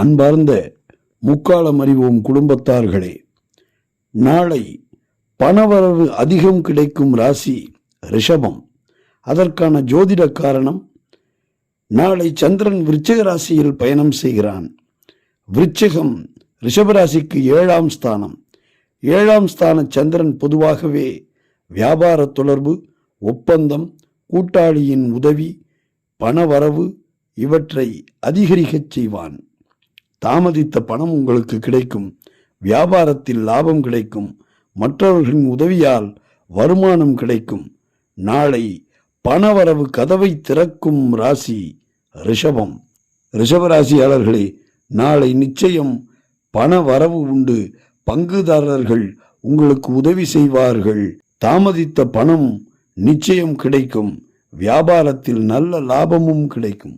அன்பார்ந்த முக்காலம் அறிவோம் குடும்பத்தார்களே, நாளை பணவரவு அதிகம் கிடைக்கும் ராசி ரிஷபம். அதற்கான ஜோதிட காரணம், நாளை சந்திரன் விருச்சிக ராசியில் பயணம் செய்கிறான். விருச்சிகம் ரிஷபராசிக்கு 7ஆம் ஸ்தானம். 7ஆம் ஸ்தான சந்திரன் பொதுவாகவே வியாபார தொடர்பு, ஒப்பந்தம், கூட்டாளியின் உதவி, பணவரவு இவற்றை அதிகரிக்கச் செய்வான். தாமதித்த பணம் உங்களுக்கு கிடைக்கும். வியாபாரத்தில் லாபம் கிடைக்கும். மற்றவர்களின் உதவியால் வருமானம் கிடைக்கும். நாளை பணவரவு கதவை திறக்கும் ராசி ரிஷபம். ரிஷபராசியாளர்களே, நாளை நிச்சயம் பண வரவு உண்டு. பங்குதாரர்கள் உங்களுக்கு உதவி செய்வார்கள். தாமதித்த பணம் நிச்சயம் கிடைக்கும். வியாபாரத்தில் நல்ல லாபமும் கிடைக்கும்.